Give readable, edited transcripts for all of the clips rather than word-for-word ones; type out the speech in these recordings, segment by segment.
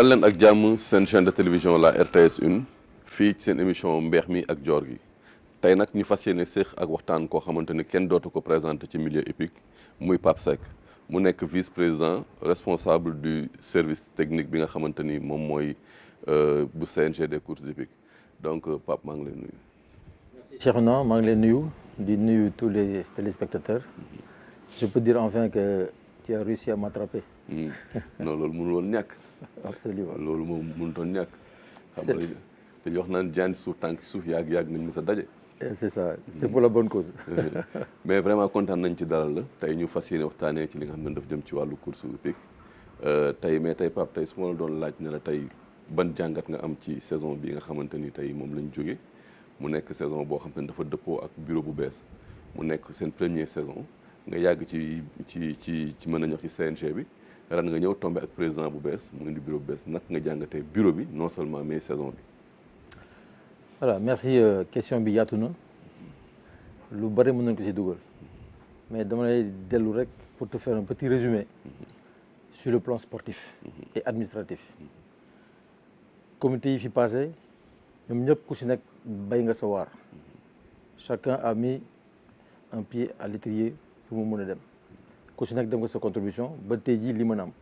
dal leen ak jàmm seen chaîne de télévision la RTS 1 fii ci seen émission mbeex mi ak joor gi tey nag ñu fas yéene séq ak waxtaan koo xamante ni kenn dootu ko présenté ci milieu hippique muy Pape Seck mu nekk vice-président responsable du service technique bi nga xamante ni moom mooy bu CNG des courses hippiques donc Pape maa ngi lay nuyu. Cheikhouna maa ngi lay nuyu di nuyu tous les téléspectateurs. Je peux dire enfin que tu as réussi à m'attraper. non loolu mënul woon ñàkk. Absolument loolu moom mënutoon ñàkk. xam nga dañuy wax naan jaan suuf tànk suuf yàgg nañ mës a daje. c'est ça c'est pour la bonne cause. mais vraiment kontaan nañ ci dalal la tey ñu fas yéene waxtaanee ci li nga xam ne dafa jëm ci wàllu course hippique tey Pape tey su ma la doon laaj ne la tey ban jàngat nga am ci saison bi nga xamante ni tey moom lañ jóge mu nekk saison boo xam ne dafa dëppoo ak bureau bu bees mu nekk seen première saison nga yàgg ci mën nañu wax ci CNG bi ren nga ñëw tombé ak président bu bees mu indi bureau bu bees naka nga jàngatee bureau bi non seulement mais saison bi. voilà merci question bi yaatu na lu bëri mën nañ ko ci dugal mais dama lay dellu rek pour te faire un petit résumé sur le plan sportif et administratif. comité yi fi passé ñoom ñëpp ku ci nekk bay nga sa waar chacun a mis un pied à l'étrier pour mu mën a dem ku ci nekk dem nga sa contribution ba tey jii li mën a am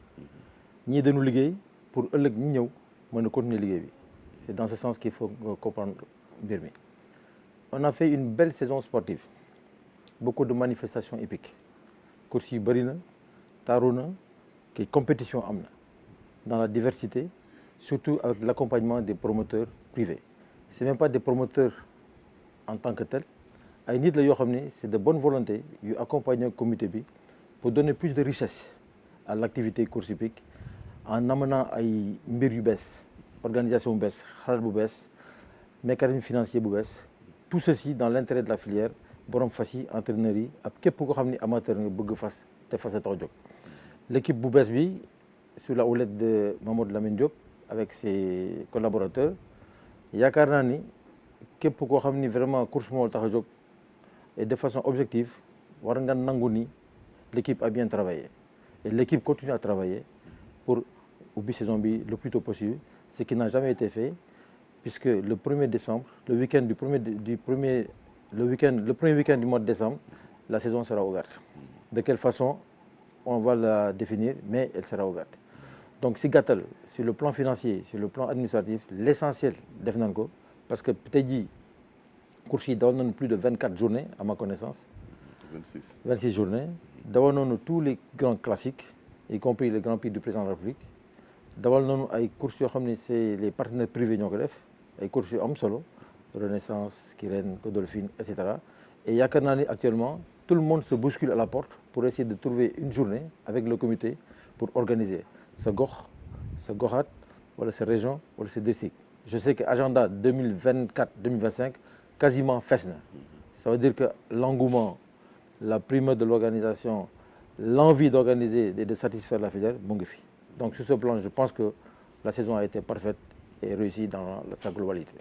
ñii dañu liggéey pour ëllëg ñi ñëw mën a continuer liggéey bi c'est dans ce sens qu'il faut comprendre mbir mi. On a fait une belle saison sportive beaucoup de manifestations hippiques courses yu bëri na taaru na kay compétition am na dans la diversité surtout avec l'accompagnement des promoteurs privés c'est même pas des promoteurs en tant que tels ay nit la yoo xam ne c'est de bonne volonté yu accompagner comité bi pour donner plus de richesse à l'activité course hippique en amenant ay mbir yu bees organisation bu bees xalaat bu bees mécanisme financier bu bees tout ceci dans l'intérêt de la filière borom fas yi entraîneurs yi ak képp koo xam ne amateur nga bëgg fas te fas a tax jóg l'équipe bu bees bi sous la houlette de Mamadou Lamine Diop avec ses collaborateurs yaakaar naa ni képp koo xam ni vraiment course moo tax a jóg et de façon objective war nga nangu ni l'équipe a bien travaillé et l'équipe continue à travailler pour ubbi saison bi le plus tôt possible ce qui n'a jamais été fait puisque le 1er décembre le premier week-end du mois de décembre la saison sera ouverte. De quelle façon on va la définir mais elle sera ouverte. Donc si gàttal sur le plan financier sur le plan administratif l'essentiel def nañ ko parce que tey jii course yi dawal nañu plus de 24 journées à ma connaissance. 26 journées dawal nañu tous les grands classiques y compris le Grand Prix du président de la République dawal nañu ay courses yoo xam ne c'est les partenaires privés ñoo ko def ay courses yu am solo Renaissance Kyrène Godolphin et cetera et yaakaar naa ni actuellement tout le monde se bouscule à la porte pour essayer de trouver une journée avec le comité pour organiser sa gox sa goxaat wala sa région wala sa district. Je sais que agenda 2024-2025 quasiment fees na ça veut dire que l'engouement la primeur de l'organisation l'envie d'organiser et de satisfaire la filière mu ngi fi donc sur ce plan je pense que la saison a été parfaite et réussie dans sa globalité.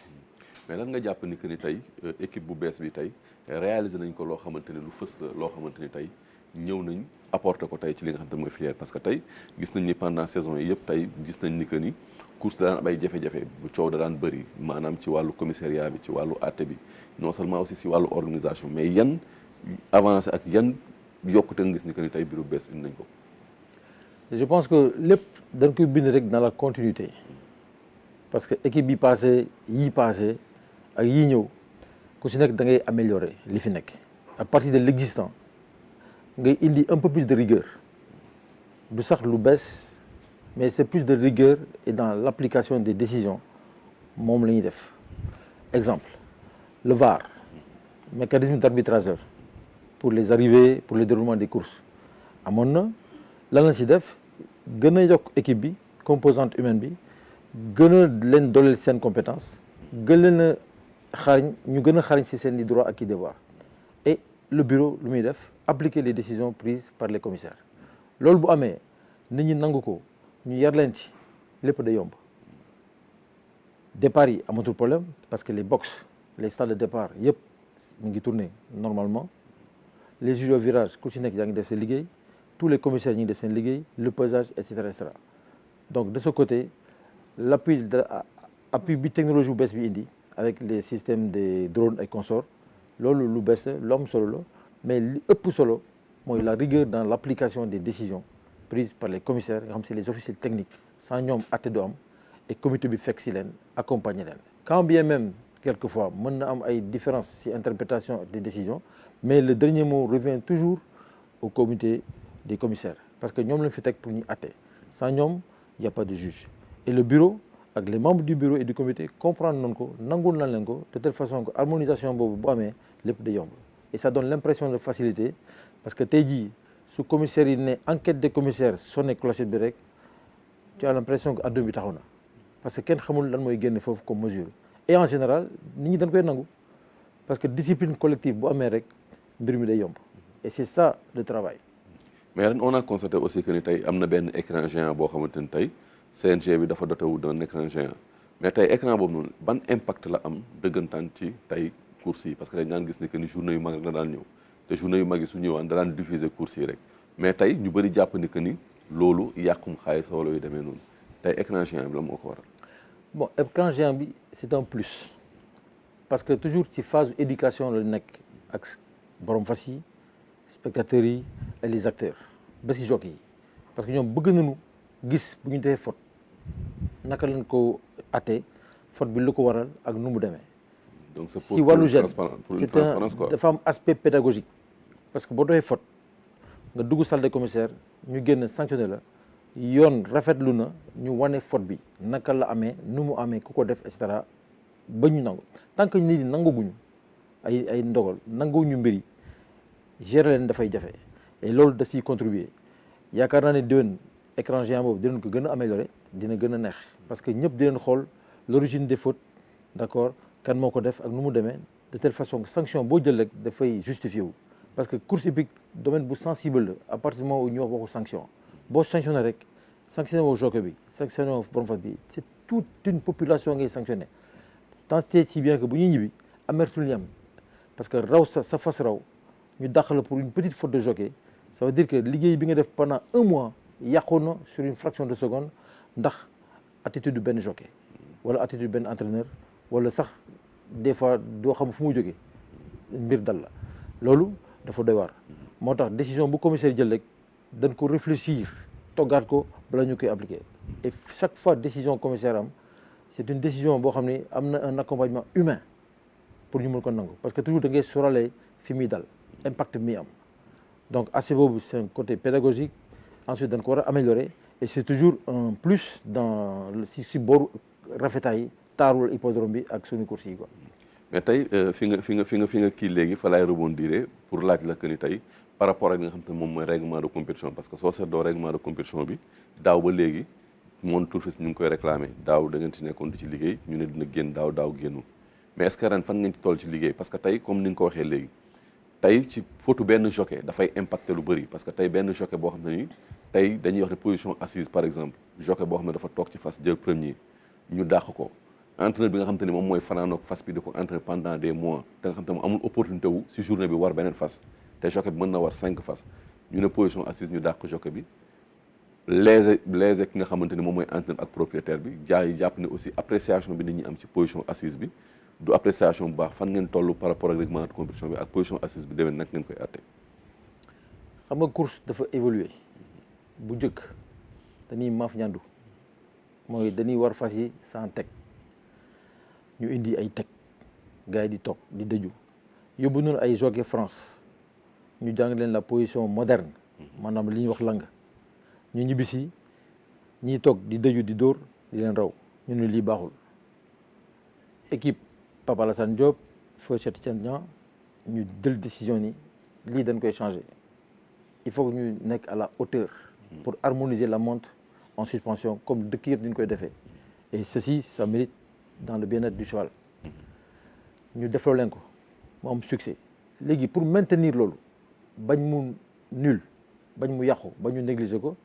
mais lan nga jàpp ni que ni tey équipe bu bees bi tey réaliser nañ ko loo xamante ne lu fës la loo xamante ni tey ñëw nañ apporter ko tey ci li nga xam ne mooy filière parce que tey gis nañ ni pendant saison yi yëpp tey gis nañ ni que ni course da daan am ay jafe-jafe bu coow da daan bëri maanaam ci wàllu commissariat bi ci wàllu àtte bi non seulement aussi ci wàllu organisation mais yan avancé ak yan yokkute nga gis ni que ni tey bureau bees bi nañ ko. je pense que lépp dañ koy bind rek dans la continuité parce que équipe bi passé yii passé ak yii ñëw ku si nekk da ngay améliorer li fi nekk à partir de l'existant ngay indi un peu plus de rigueur du sax lu bees mais c'est plus de rigueur et dans l'application des décisions moom la ñuy def exemple le VAR mécanisme d'arbitrage pour les arrivées pour le déroulement des courses amoon na lan la si def gën a yokk équipe bi composante humaine bi gën a leen dooleel seen compétence gën leen a xarañ ñu gën a xarañ si seen i droit ak i devoir et le bureau lu muy def appliquer les décisions prises par les commissaires loolu bu amee nit ñi nangu ko ñu yar leen ci lépp da yomb départ yi amatul problème parce que les box les stades de départ yëpp ñu ngi tourner normalement les juges au virage ku ci nekk yaa ngi def seen liggéey tous les commissaires ñu ngi def seen liggéey le pesage et cetera donc de ce côté l'appui appui bi technologie bu bees bi indi avec les systèmes des drones et consorts loolu lu bees la lu am solo la mais li ëpp solo mooy la rigueur dans l'application des décisions prises par les commissaires nga xam c'est les officiers techniques sans ñoom atte du am et comité bi fekk si leen accompagner leen quand bien même quelquefois mën na am ay différences ci interprétation des décisions mais le dernier mot revient toujours au comité des commissaires parce que ñoom lañ fi teg pour ñu atte sans ñoom il y a pas de juge et le bureau ak les membres du bureau et du comité comprendre nañ ko nangul nañ leen ko de telle façon que harmonisation boobu bu amee lépp day yomb et ça donne l'impression de facilité parce que tey jii su commissaire yi ne enquête des commissaires sonné clochette bi rek tu as l'impression que adduna bi taxaw na parce que kenn xamul lan mooy génn foofu comme mesure et en général nit ñi dañ koy nangu parce que discipline collective bu amee rek mbir mi day yomb et c'est ça le travail. mais ren on a constaté aussi que ni tey am na benn écran géant boo xamante ni tey CNG bi dafa doté wu d'un écran géant mais tey écran boobu noonu ban impact la am dëggantaan ci tey course yi parce que dañ daan gis ni que ni journée yu mag rek la daan ñëw te journée yu mag yi su ñëwaan da daan diffuser course yi rek mais tey ñu bëri jàpp ni que ni loolu yàqum xaalis wala yu demee noonu tey écran géant bi la moo ko waral. bon écran géant bi c'est un plus parce que toujours ci phase éducation la nekk ak borom fas yi spectateurs yi et les acteurs ba si jockey yi parce que ñoom bëgg nañu gis bu ñu defee faute naka lañ ko attee faute bi lu ko waral ak nu mu demee. donc c'est si wàllu gêne pour une transparence quoi. dafa am aspect pédagogique parce que boo defee faute nga dugg salle de commissaire ñu génn sanctionné la yoon rafetlu na ñu wane faute bi naka la amee nu mu amee ku ko def et cetera ba ñu nangu tant que nit ñi nanguguñu ay ndogal nanguwuñu mbir yi gérer leen dafay jafe et loolu da ciy contribuer yaakaar naa ne déwén écran géant boobu dinañ ko gën a améliorer dina gën a neex parce que ñëpp di leen xool l'origine des fautes d'accord kan moo ko def ak nu mu demee de telle façon que sanction boo jël rek dafay justifié wu parce que course hippique domaine bu sensible la à partir du moment où ñu wax waxu sanction boo sanctionné rek sanctionné woo jockey bi sanctionné woo borom fas bi c'est toute une population ngay sanctionné tant si bien que bu ñuy ñibbi amertume li am parce que raw sa fas raw ñu dàq la pour une petite faute de jockey ça veut dire que liggéey bi nga def pendant un mois yàqu na sur une fraction de seconde ndax attitude du benn jockey wala attitude benn entraîneur wala sax des fois doo xam fu mu jógee mbir dal la loolu dafa doy waar moo tax décision bu commissaire jël rek dañ ko réfléchir toggaat ko bala ñu koy appliquer et chaque fois décision commissaire am c'est une décision boo xam ne am na un accompagnement humain pour ñu mën ko nangu parce que toujours da ngay sorale fi muy dal impact mi am donc aspect boobu c'est un côté pédagogique ensuite dañ ko war a améliorer et c'est toujours un plus dans si booru rafetaay taarul hippodrome bi ak suñu course yi quoi. mais tey fi nga kii léegi fa laay rebondir pour laaj la que ni tey par rapport ak nga xam te moom mooy règlement de compétition parce que soo seetloo règlement de compétition bi daaw ba léegi monde Tourfis ñu ngi koy réclamer daaw da ngeen ci nekkoon di ci liggéey ñu ne dina génn daaw génnul mais est-ce que ren fan ngeen ci toll ci liggéey parce que tey comme ni nga ko waxee léegi tey ci faute benn jockey dafay impacter lu bëri parce que tey benn jockey boo xam ne ni tey dañuy wax ne position assise par exemple jockey boo xam ne dafa toog ci fas jël premier ñu dàq ko entraîneur bi nga xam te ne moom mooy fanaanoog fas bi di ko entraîner pendant des mois te nga xam te ne amul opportunité wu si journée bi war beneen fas te jockey bi mën na war 5 fas ñu ne position assise ñu dàq jockey bi léser ki nga xamante ni moom mooy entraîneur ak propriétaire bi jàpp ne aussi appréciation bi nit ñi am ci position assise bi du appréciation bu baax fan ngeen toll par rapport ak règlement de compétition bi ak position assise bi déwén nag ngeen koy àtte. xam nga course dafa évoluer bu njëkk dañuy maaf ñandu mooy dañuy war fas yi sans teg ñu indi ay teg gars yi di toog di dëju yóbbu noonu ay jockey France ñu jàng leen la position moderne maanaam li ñuy wax lang ñu ñibbisi ñiy toog di dëju di dóor di leen raw ñu ne lii baaxul équipe Papa Alassane Diop feu Cheikh Tidiane Niang ñu jël décision ni lii dañ koy changer il faut que ñu nekk à la hauteur pour harmoniser la monte en suspension comme dëkk yëpp ni ñu koy defee et ceci ça mérite dans le bien-être du cheval ñu defloo leen ko mu am succès léegi pour maintenir loolu bañ mu nul bañ mu yàqu bañ mu négliger ko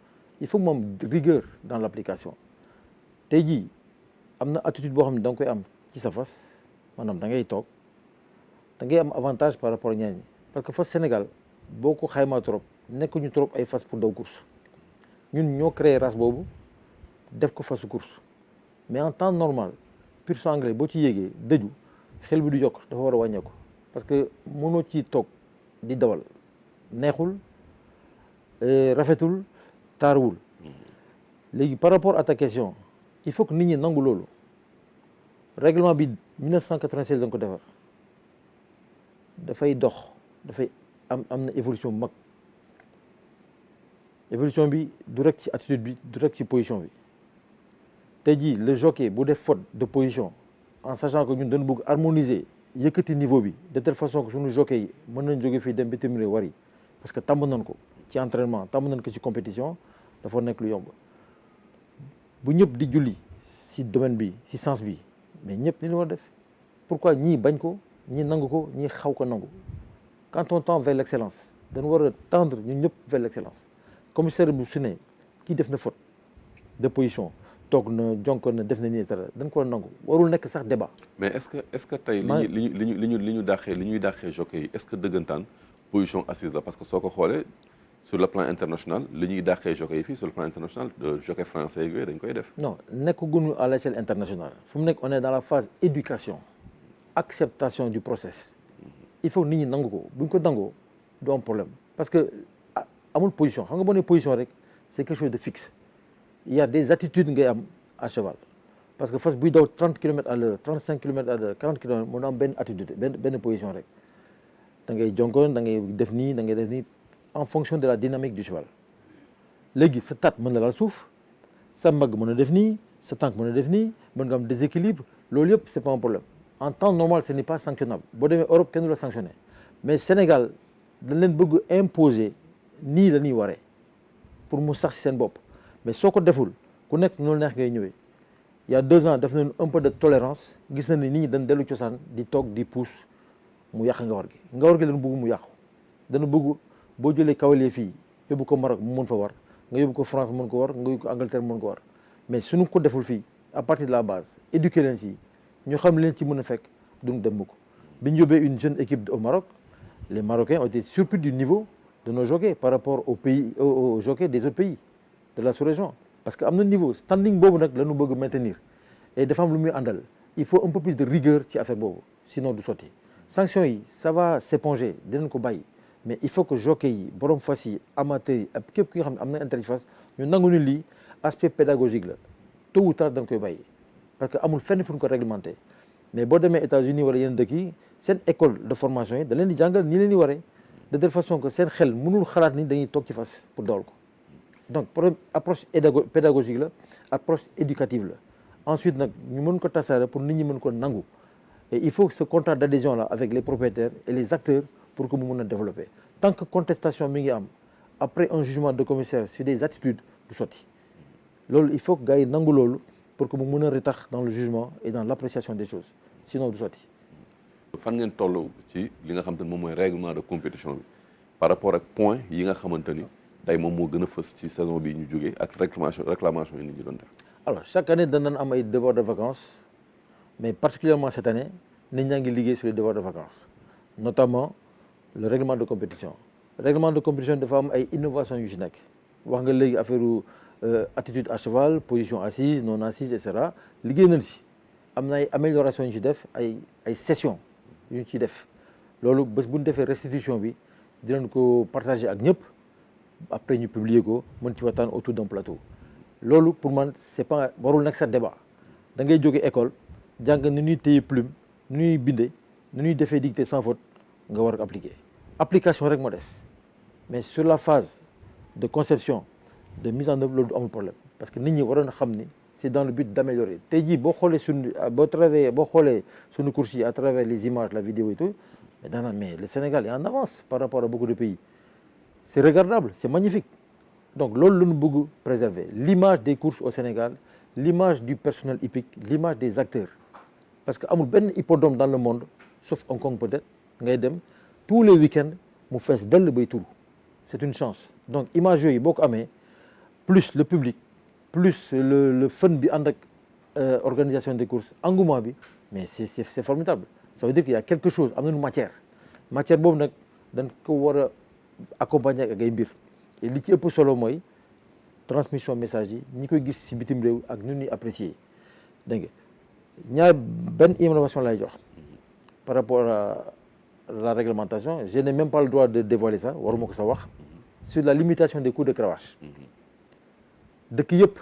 il faut que mu am rigueur dans l'application tey jii am na attitude boo xam ne da nga koy am ci sa fas maanaam da ngay toog da ngay am avantage par rapport ak ñeneen ñi parce que fas Sénégal boo ko xaymaa trop nekkuñu trop ay fas pour daw course ñun ñoo créé race boobu def ko fasu course mais en temps normal pur sang anglais boo ci yéegee dëju xel bi du yokk dafa war a wàññeeku parce que mënoo ci toog di dawal neexul rafetul taaruwul léegi par rapport à ta question il faut que nit ñi nangu loolu règlement bi 1996 da nga ko defar dafay dox dafay am na évolution bu mag évolution bi du rek ci attitude bi du rek ci position bi tey jii le jockey bu def faute de position en sachant que ñun dañu bëgg harmoniser yëkkati niveau bi de telle façon que suñu jockey yi mën nañ jóge fii dem bitim réew wari parce que tàmm nañ ko ci entraînement tàmm nañ ko ci compétition dafa nekk lu yomb bu ñëpp di julli ci domaine bi ci sens bi mais ñëpp ni la war def pourquoi ñii bañ ko ñii nangu ko ñii xaw ko nangu quand on tend vers l'excellence dañu war a tendre ñun ñëpp vers l'excellence commissaire bu su ne kii def na faute de position toog na jonkoon na def na nii dara dañ ko nangu warul nekk sax débat. mais est-ce que tey li ñuy dàqee jockey yi est-ce que dëggantaan position assise la parce que soo ko xoolee sur le plan international li ñuy dàqee jockey yi fii sur le plan international jockey français yooyu dañ koy def. non nekkaguñu à l'échelle internationale fu mu nekk on est dans la phase éducation acceptation du process il faut nit ñi nangu ko bu ñu ko nangoo du am problème parce que amul position xam nga boo nee position rek c'est quelque chose de fixe. Il y a des attitudes ngay am à cheval parce que fas buy daw 30 km à l'heure 35 km à l'heure 40 km mën na am benn attitude benn position rek da ngay jonkoon da ngay def nii da ngay def nii en fonction de la dynamique du cheval léegi sa tat mën na laal suuf sa mbagg mën a def nii sa tànk mën a def nii mën nga am déséquilibre loolu yëpp c'est pas un problème en temps normal ce n'est pas sanctionnable boo demee Europe kenn du la sanctionné mais Sénégal dañ leen bëgg imposer nii la ñuy waree pour mu sax ci seen bopp mais soo ko deful ku nekk noonu neex ngay ñëwee il y a 2 ans def nañu un peu de tolérance gis na ni nit ñi dañ dellu cosaan di toog di pousse mu yàq ngawar gi dañu bëgg mu yàqu dañu bëgg boo jëlee cavalier fii yóbbu ko Maroc mu mën fa war nga yóbbu ko France mën ko war nga yóbbu ko Angleterre mën ko war mais suñu ko deful fii à partir de la base éduquer leen ci ñu xam leen ci mën a fekk duñu dem mukk bi ñu yóbbee une jeune équipe au Maroc les Marocains ont été surpris du niveau de nos jockeys par rapport aux jockeys des autres pays de la sous-région parce que am na niveau standing boobu nag la ñu bëgg maintenir et dafa am lu muy àndal il faut un peu plus de rigueur ci affaire boobu sinon du sotti sanction yi ça va s'éponger dinañ ko bàyyi mais il faut que jockey yi borom fas yi amateurs yi ak képp ki nga xam ne am na intérêt ci fas ñu nangu ni lii aspect pédagogique la tôt ou tard dañ koy bàyyi parce que amul fenn fu ñu ko réglementé mais boo demee États-Unis wala yeneen dëkk yi seen école de formation yi da leen di jàngal nii leen di waree de telle façon que seen xel mënul xalaat ni dañuy toog ci fas pour dawal ko donc approche pédagogique la approche éducative la ensuite nag ñu mën ko tasaare pour nit ñi mën ko nangu et il faut que ce contrat d'adhésion là avec les propriétaires et les acteurs pour que mu mën a développer tant que contestation mi ngi am après un jugement de commissaire sur des attitudes du sotti loolu il faut que gars yi nangu loolu pour que mu mën a retax dans le jugement et dans l'appréciation des choses sinon du sotti. fan ngeen toll ci li nga xamante ni moom mooy règlement de compétition bi par rapport ak point yi nga xamante ni day moom moo gën a fës ci saison bi ñu jógee ak réclamation yi nit ñi doon def. alors chaque année danañ am ay devoirs de vacances mais particulièrement cette année nit ñaa ngi liggéey sur les devoirs de vacances notamment le règlement de compétition. règlement de compétition dafa am ay innovation yu ci nekk wax nga léegi affaire attitude à cheval position assise non assise et cetera liggéey nañ ci am na ay amélioration yu ci def ay sessions yu ñu ciy def loolu bés bu ñu defee restitution bi dinañ ko partager ak ñëpp après ñu publier ko mën ci waxtaan autour d'un plateau loolu pour man c'est pas warul nekk sa débat da ngay jóge école jàng nu ñuy téye plume nu ñuy bindee nu ñuy defee dictée sans faute nga war ko appliquer application rek moo des mais sur la phase de conception de mise en œuvre loolu du amul problème parce que nit ñi waroon xam ni c'est dans le but d'améliorer tey jii boo xoolee boo xoolee suñu course yi à travers les images la vidéo et tout mais le Sénégal est en avance par rapport à beaucoup de pays c'est regardable c'est magnifique donc loolu la ñu bëgg préserver l'image des courses au Sénégal l'image du personnel hippique l'image des acteurs parce que amul benn hippodrome dans le monde sauf Hong Kong peut-être ngay dem tous les week-ends mu fees dell bay turu c'est une chance donc image yooyu boo ko amee plus le public plus le fun bi ànd ak organisation des courses engouement bi mais c'est formidable ça veut dire qu'il y a quelque chose am nañu matière boobu nag dañ ko war a accompagner ak ay mbir et li ci ëpp solo mooy transmission message yi ñi koy gis ci bitim réew ak ñu ñuy apprécier dégg nga ñaar benn innovation lay jox par rapport à la réglementation. Je n'ai même pas le droit de dévoiler ça waruma ko sa wax sur la limitation des coups de cravache. dëkk yëpp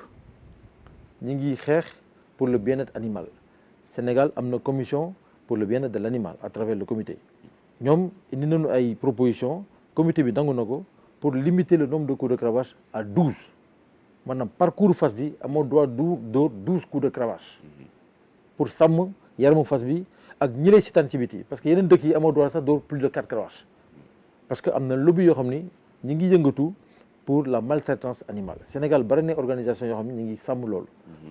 ñu ngi xeex pour le bien-être animal. Sénégal am na commission pour le bien-être de l'animal à travers le comité ñoom indi nañu ay propositions comité bi nangu na ko pour limiter le nombre de coups de cravache à 12 maanaam parcours fas bi amoo droit dóor 12 coups de cravache pour sàmm yaramu fas bi ak ñi lay sitaan ci biti parce que yeneen dëkk yi amoo droit sax dóor plus de 4 cravache parce que am na lobby yoo xam ni ñi ngi yëngatu pour la maltraitance animale. Sénégal bari na organisation yoo xam ne ñu ngi sàmm loolu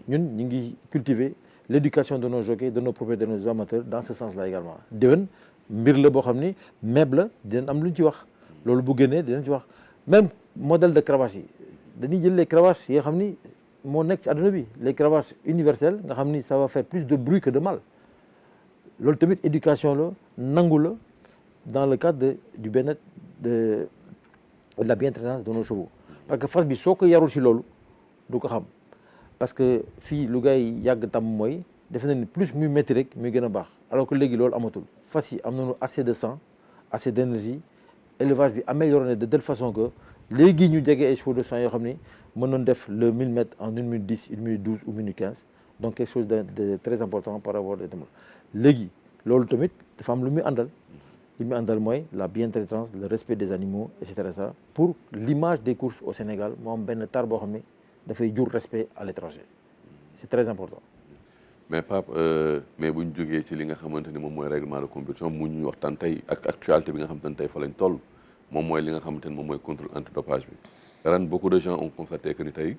ñun ñu ngi cultiver l'éducation de nos jockeys, de nos propriétaires, de nos amateurs dans ce sens-là également. déwén mbir la boo xam ni meeb la dinañ am lu ñu ci wax loolu bu génnee dinañ ci wax même modèle de cravache yi dañuy jël les cravaches yoo xam ni moo nekk ci àdduna bi les cravaches universelles nga xam ni ça va faire plus de bruit que de mal loolu tamit éducation la nangu la dans le cadre du bien-être de la bientraitance de nos chevaux parce que fas bi soo ko yarul ci loolu du ko xam parce que fii lu gars yi yàgg tam mooy defe na ni plus muy métti rek muy gën a baax alors que léegi loolu amatul fas yi am nañu assez de sang assez d'énergie élevage bi amélioré na de telle façon que léegi ñu jege ay chevaux de sang yoo xam ni mën nañu def le 1000 mètres en 1 minute 10 1 minute 12 ou 1 minute 15 donc quelque chose de très important par rapport à léegi loolu tamit dafa am lu muy àndal li muy àndal mooy la bientraitance le respect des animaux et cetera ça pour l'image des courses au Sénégal moo am benn tar boo xam ni dafay jur respect à l'étranger c'est très important. mais Pape mais bu ñu jógee ci li nga xamante ni moom mooy règlement de compétition mu ñu waxtaan tey ak actualité bi nga xamante ne tey fa lañ toll moom mooy li nga xamante ni moom mooy contrôle antidopage bi ren beaucoup de gens ont constaté que ni tey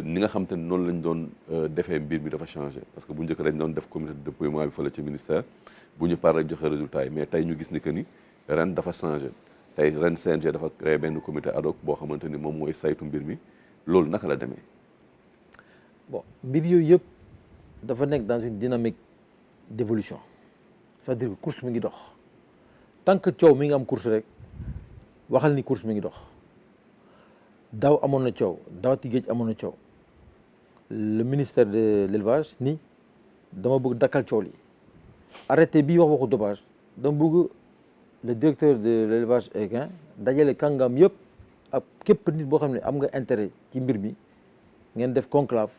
ni nga xamante ni noonu lañ doon defee mbir mi dafa changé parce que bu njëkk dañ doon def comité de déploiement bi fële ci ministère bu ñu paree joxe résultat yi mais tey ñu gis ni que ni ren dafa changé tey ren CNG dafa créé benn comité ad hoc boo xamante ni moom mooy saytu mbir mi loolu naka la demee. bon mbir yooyu yëpp dafa nekk dans une dynamique d'évolution c'est-à-dire que course mi ngi dox tant que coow mi ngi am course rek waxal ni course mi ngi dox daaw amoon na coow dawati géej amoon na coow le ministère de l'élevage ni dama bëgg dakkal coow li arrêté bii wax waxu dopage dama bëgg le directeur de l'élevage équin dajale kàngam yëpp ak képp nit boo xam ne am nga intérêt ci mbir mi ngeen def conclave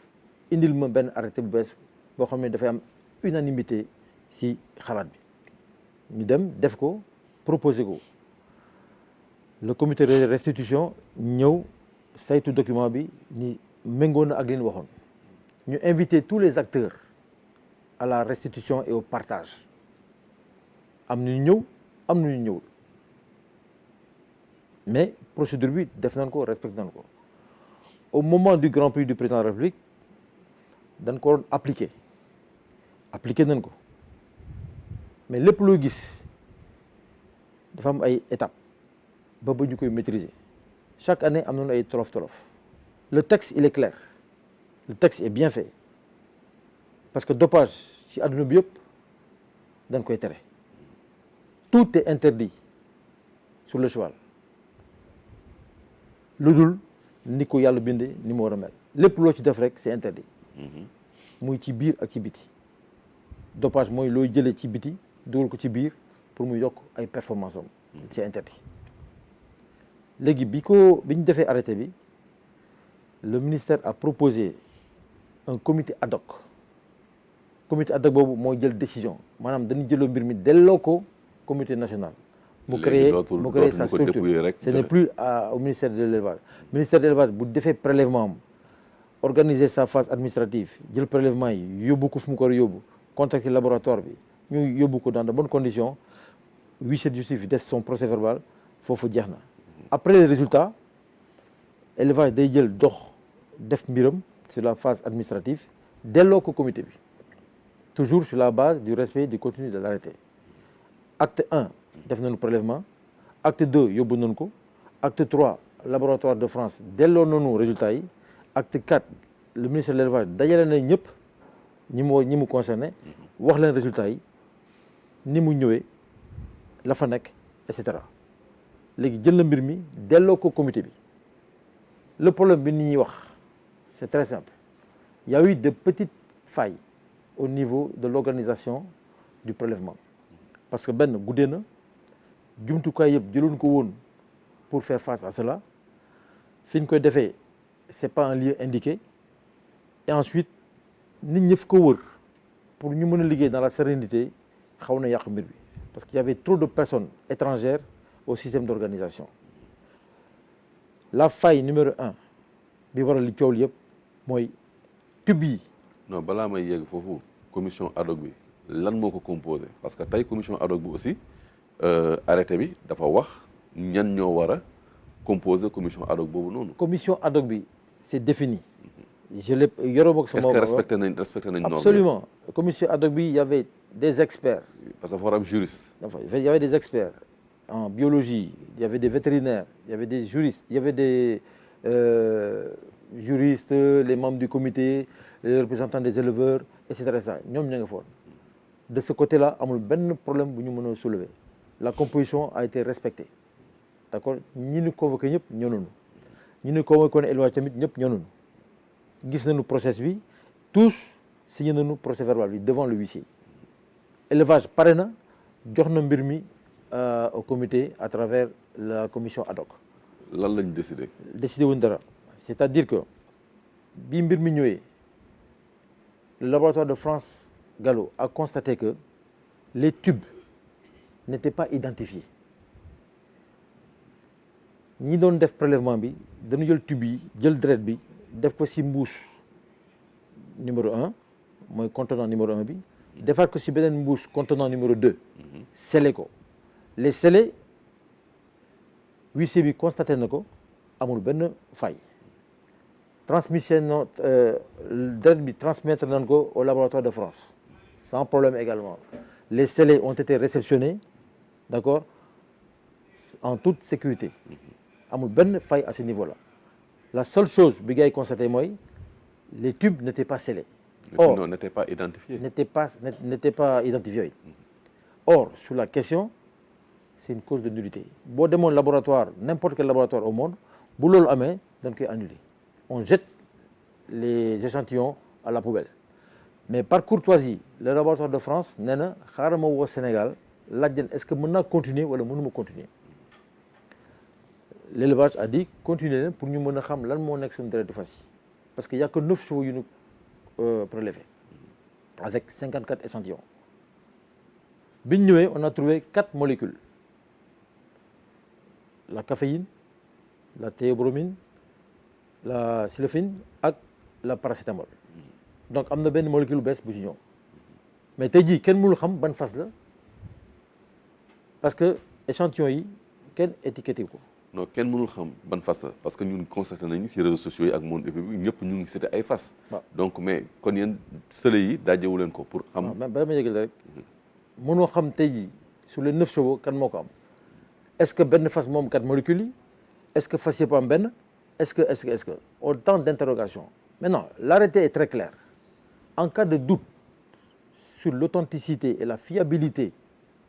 indil ma benn arrêté bu bees boo xam ne dafay am unanimité ci xalaat bi ñu dem def ko proposer ko le comité de restitution ñëw saytu document bi ni méngoo na ak li ñu waxoon ñu inviter tous les acteurs à la restitution et au partage am na ñu ñëw am na ñu ñëwul mais procédure bi def nañ ko respecté nañ ko au moment du Grand Prix du président de la République dañ ko doon appliqué nañ ko mais lépp loo gis dafa am ay étapes ba ñu koy maîtriser chaque année am nañu ay tolof-tolof le texte il est clair le texte est bien fait parce que dopage ci àdduna bi yëpp dañ koy tere tout est interdit sur le cheval lu dul ni ko yàlla bindee ni mu war a mel lépp loo ci def rek c'est interdit muy ci biir ak ci biti dopage mooy looy jëlee ci biti dugal ko ci biir pour mu yokk ay performance am c'est interdit léegi bi ñu defee arrêté bi le ministère a proposé un comité ad hoc boobu moo jël décision maanaam dañu jëloo mbir mi delloo ko comité national mu créer sa structure ce n'est plus au ministère de l'élevage ministère de l'élevage bu defee prélèvement am organiser sa phase administrative jël prélèvement yi yóbbu ko fu mu ko yóbbu contacter laboratoire bi ñu yóbbu ko dans de bonnes conditions huissier de justice def son procès verbal foofu jeex na après les résultats élevage day jël dox def mbiram sur la phase administrative delloo ko comité bi toujours sur la base du respect du contenu de l'arrêté acte 1 def nañu prélèvement acte 2 yóbbu nañu ko acte 3 laboratoire de France delloo nañu résultats yi acte 4 le ministère de l'élevage dajale na ñëpp ñi mu concerné wax leen résultats yi ni mu ñëwee la fa nekk et cetera léegi jël na mbir mi delloo ko comité bi le problème bi ni ñuy wax c'est très simple il y a eu de petites faille au niveau de l'organisation du prélèvement parce que benn guddee na jumtukaay yëpp jëloon ko woon pour faire face à cela fi ñu koy defee c'est pas un lieu indiqué et ensuite nit ñi fi ko wër pour ñu mën a liggéey dans la sérénité xaw na yàq mbir bi parce qu'il y avait trop de personnes étrangères au système d'organisation. La faille numéro 1 bi waral li coow li yëpp mooy tube yi. non balaa may yegg foofu commission ad hoc bi lan moo ko composé parce que tey commission ad hoc bi aussi arrêté bi dafa wax ñan ñoo war a composé commission ad hoc boobu noonu. commission ad hoc bi c'est défini. je l'ai yoroo ak sama. est-ce que respecté nañ norme absolument commission ad hoc bi il y avait des experts. parce que dafa war a am juriste. Il y avait des experts en biologie, il y avait des vétérinaires, il y avait des juristes, il y avait des juristes, les membres du comité, les représentants des éleveurs, etc. ñoom ña nga foon. De ce côté-là amul benn problème bu ñu mën a soulever. La composition a été respectée. D'accord ñi ñu convoqué ñëpp ñëw nañu ñi ñu convoqué woon élevage tamit ñëpp ñëw nañu gis nañu process bi tous signé nañu procès verbal bi devant le huissier. Élevage pare na jox na mbir mi au comité à travers la commission ad hoc. lan lañ décidé. décidé wuñ dara c'est-à-dire que bi mbir mi ñëwee le laboratoire de France Gallo a constaté que les tubes n'étaient pas identifiés ñi doon def prélèvement bi dañu jël tube yi jël deret bi def ko ci mbuus numéro 1 mooy contenant numéro 1 bi defaat ko ci beneen mbuus contenant numéro 2 scellé ko les scellés huissier bi constaté na ko amul benn faille transmission deret bi transmettre nañ ko au laboratoire de France sans problème également les scellés ont été réceptionnés d'accord en toute sécurité amul benn faille à ce niveau-là la seule chose bi gars yi constaté mooy les tubes n'étaient pas scellés. Or non n'étaient pas identifiés. n'étaient pas identifiés. Or sur la question c'est une cause de nullité boo demoon laboratoire n'importe quel laboratoire au monde bu loolu amee dañ koy annuler on jette les échantillons à la poubelle mais par courtoisie le laboratoire de France nee na xaaral ma woo Sénégal laaj leen est-ce que mën naa continuer wala mënuma continuer l'élevage a dit continuer leen pour ñu mën a xam lan moo nekk suñu deretu fas yi parce que y a que 9 chevaux yu ñu prélevé avec 54 échantillons bi ñu ñëwee on a trouvé 4 molécules la caféine la théobromine la xylofine ak la paracétamol donc am na benn molécule bees bu ci ñëw mais tey jii kenn mënul xam ban fas la parce que échantillons yi kenn étiqueté ko. non kenn mënul xam ban fas la parce que ñun constaté nañu ci réseaux sociaux yi ak monde bi ñëpp ñu ngi cité ay fas. donc mais kon yéen sële yi dajewu leen ko pour xam. waaw ba ma yëgal rek mënoo xam tey jii sur les 9 chevaux kan moo ko am est-ce que benn fas moom 4 molécules yi est-ce que fas yëpp am benn est-ce que autant d'interrogations. Maintenant l'arrêté est très clair en cas de doute sur l'authenticité et la fiabilité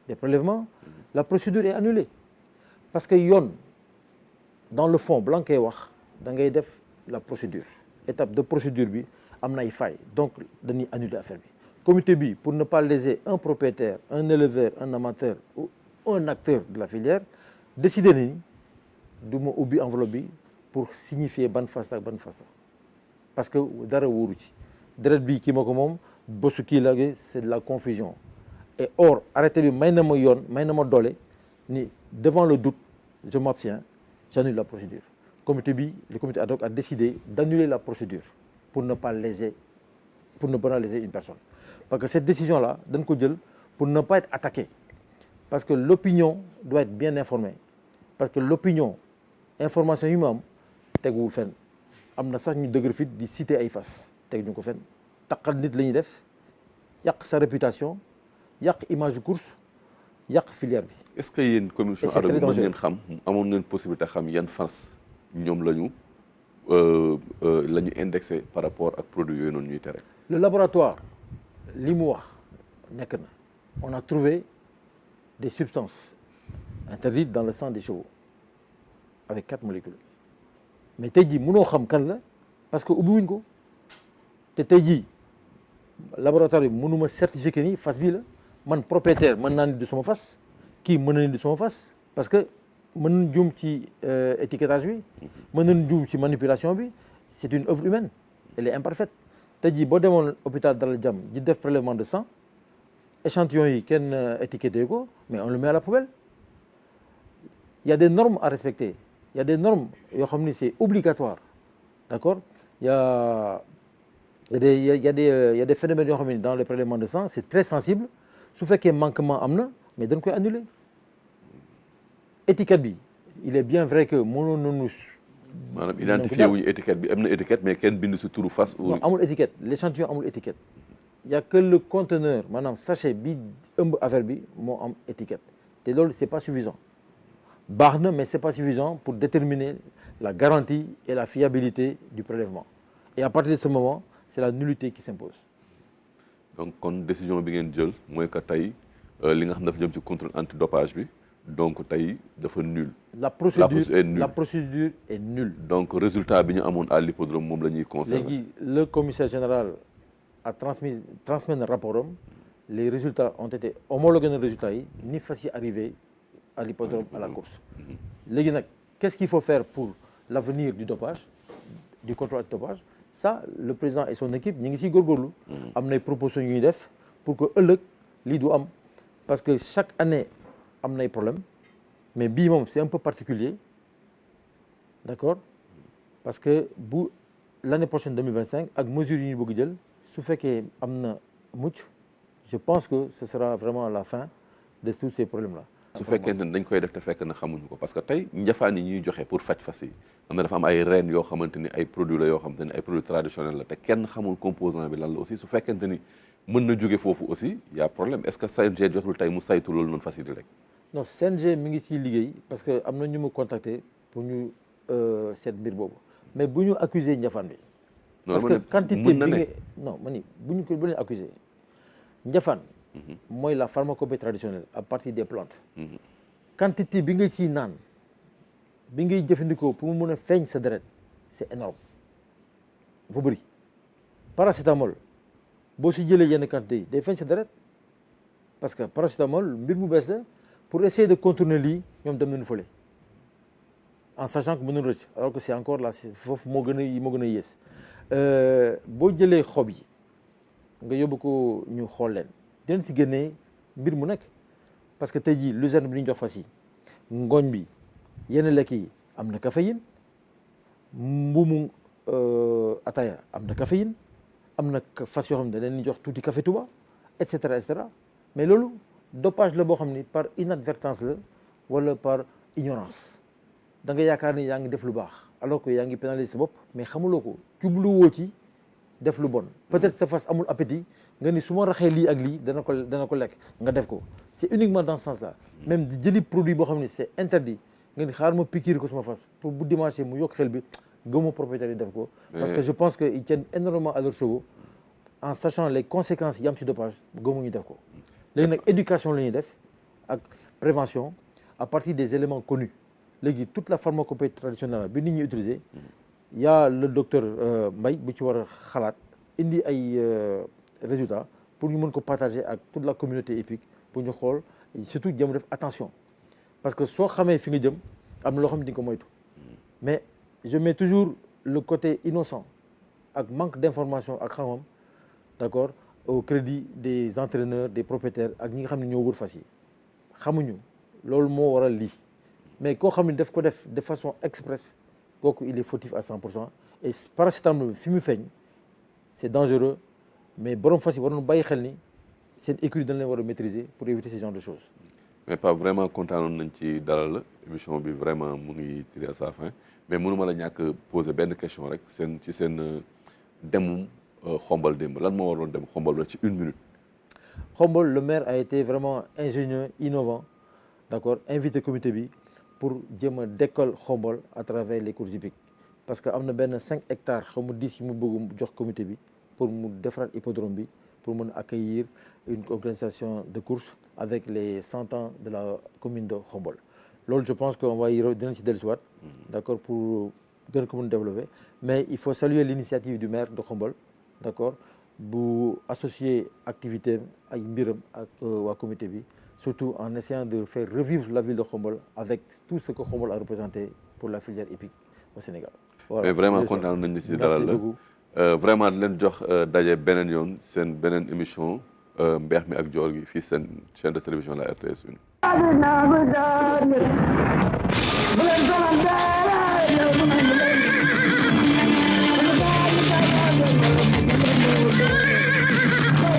des prélèvements la procédure est annulée parce que yoon dans le fond blanc koy wax da ngay def la procédure étape de procédure bi am na ay failles donc dañuy annuler affaire bi comité bi pour ne pas léser un propriétaire un éleveur un amateur ou un acteur de la filière décider nañu du ma ubbi enveloppe bi pour signifier ban fas ak ban fas la parce que dara wóoru ci deret bi kii ma ko moom bosu kii la c'est de la confusion et or arrêté bi may na ma yoon may na ma doole ni devant le doute je m'abstiens j'annule la procédure comité bi le comité ad hoc a décidé d'annuler la procédure pour ne pas léser une personne parce que cette décision là dañ ko jël pour ne pas être attaqué parce que l'opinion doit être bien informée parce que l'opinion information yi mu am teguwul fenn am na sax ñu dëgër fit di citer ay fas teg ñu ko fenn taqal nit la ñuy def yàq sa réputation yàq image course yàq filière bi. est-ce que yéen commission ad hoc mën ngeen xam amoon ngeen possibilité xam yan fas ñoom la ñu indexé par rapport ak produit yooyu noonu ñuy tere. le laboratoire li mu wax nekk na on a trouvé des substances interdites dans le sang des chevaux avec 4 molécules mais tey jii mënoo xam kan la parce que ubbiwuñ ko te tey jii laboratoire bi mënuma certifier que ni fas bii la man propriétaire mën naa ni du sama fas kii mën na ni du sama fas parce que mën nañ juum ci étiquetage bi mën nañ juum ci manipulation bi c'est une œuvre humaine elle est imparfaite tey jii boo demoon hôpital Dalal Jàmm di def prélèvement de sang échantillon yi kenn étiqueté ko mais on le met à la poubelle il y a des normes à respecter il y a des normes yoo xam ni c'est obligatoire d'accord il y a des phénomènes yoo xam ne dans les prélèvements de sang c'est très sensible su fekkee manquement am na mais dañ koy annuler étiquette bi il est bien vrai que mënoon nañu. maanaam identifié wuñu étiquette bi am na étiquette mais kenn bind si turu fas. non amul étiquette l'échantillon amul étiquette il y a que le conteneur maanaam sachet bi ëmb affaire bi moo am étiquette te loolu c'est pas suffisant baax na mais c'est pas suffisant pour déterminer la garantie et la fiabilité du prélèvement et à partir de ce moment c'est la nullité qui s'impose. donc kon décision bi ngeen jël mooy que tey li nga xam dafa jëm ci contrôle antidopage bi donc tey dafa nul. la procédure est nulle. donc résultat bi ñu amoon à l'hippodrome moom la ñuy conserver. léegi le commissaire général a transmis na rapport am les résultats ont été homologués na résultats yi ni fas yi arrivé à l'hippodrome à la course. léegi nag qu'est-ce qu'il faut faire pour l'avenir du dopage du contrôle antidopage ça le président et son équipe ñi ngi ciy góorgóorlu. am nay propositions yu ñuy def pour que ëllëg lii du am parce que chaque année am nay problème mais bii moom c'est un peu particulier d'accord parce que bu l'année prochaine 2025 ak mesures yi ñu bëgg jël su fekkee am na mucc je pense que ce sera vraiment la fin de tous ces problèmes là. su fekkente ne dañ koy def te fekk na xamuñu ko parce que tey njafaan yi ñuy joxe pour faj fas yi am na dafa am ay reen yoo xamante ni ay produits la yoo xamante ni ay produits traditionnels la te kenn xamul composant bi lan la aussi su fekkente ni mën na jóge foofu aussi y a problème est-ce que CNG jotul tey mu saytu loolu noonu fas yi di rek. non CNG mi ngi ciy liggéey parce que am na ñu mu contacter pour ñu seet mbir boobu mais bu ñu accuser njafaan bi. parce que quantité bi nga non ma ni bu ñu accuser njafaan. mooy la pharmacopée traditionnelle à partir des plantes. quantité bi nga ciy naan bi ngay jëfandikoo pour mu mën a feeñ sa deret c'est énorme dafa bëri paracétamol boo si jëlee yenn quantité yi day feeñ sa deret parce que paracétamol mbir mu bees la pour essayer de contourner lii ñoom dem nañu fële en sachant que mënul rëcc alors que c'est encore là foofu moo gën a yées boo jëlee xob yi nga yóbbu ko ñu xool leen dinañ si génnee mbir mu nekk parce que tey jii luzerne bi ñu jox fas yi ngooñ bi yenn lekk yi am na caféine mbuumu ataya am na caféine am na fas yoo xam ne dañ leen jox tuuti café Touba et cetera mais loolu dopage la boo xam ni par inadvertance la wala par ignorance da nga yaakaar ni yaa ngi def lu baax alors que yaa ngi pénaliser sa bopp mais xamuloo ko jubluwoo ci def lu bon peut-être sa fas amul appétit nga ni su ma raxee lii ak lii dana ko lekk nga def ko c'est uniquement dans ce sens-là même di jëli produit boo xam ne c'est interdit nga ni xaar ma piqûre ko suma fas pour bu dimanche mu yokk xel bi gëmuma propriétaire yi def ko parce que je pense que ils tiennent énormément à leurs chevaux en sachant les conséquences yi am ci dopage gëmuñu def ko léegi nag éducation la ñuy def ak prévention à partir des éléments connus léegi toute la pharmacopée traditionnelle bi nit ñi utiliser y a le docteur Mbaye bu ci war a xalaat indi ay résultats pour ñu mën ko partager ak toute la communauté hippique pour ñu xool surtout jëm def attention parce que soo xamee fi nga jëm am na loo xam ne di nga ko moytu mais je mets toujours le côté innocent ak manque d'information ak xam-xam d'accord au crédit des entraîneurs des propriétaires ak ñi nga xam ne ñoo wër fas yi xamuñu loolu moo waral lii mais koo xam ne daf ko def de façon express kooku il est fautif à 100% et paracétamol fi mu feeñ c'est dangereux mais borom fas yi waroon bàyyi xel ni seen écurie dañ leen war a maîtriser pour éviter ce genre de choses. mais pas vraiment kontaanoon nañ ci dalal la émission bi vraiment mu ngi tiré à sa fin mais mënuma la ñàkk poser benn question rek ci seen demum xombal démb lan moo waroon dem xombal la ci 1 minute. xombal le maire a été vraiment ingénieux innovant d'accord invité comité bi pour jéem a dekkal xombal à travers les courses hippiques parce que am na benn 5 hectares xaw ma 10 yu mu bëgg jox comité bi pour mu defaraat hippodrome bi pour mën a accueillir une organisation de course avec les 100 ans de la commune de Khombol loolu je pense que on va y dinañ ci dellusiwaat d'accord pour gën ko mën développer mais il faut saluer l'initiative du maire de Khombol d'accord bu associer activité ak mbiram ak waa comité bi surtout en essayant de faire revivre la ville de Khombole avec tout ce que Khombole a représenté pour la filière hippique au Sénégal. Voilà. Mais vraiment kontaan nañu ci dalal la vraiment di leen jox daje beneen yoon seen beneen émission Mbeex mi ak Joor gi fii seen chaîne de télévision la RTS 1.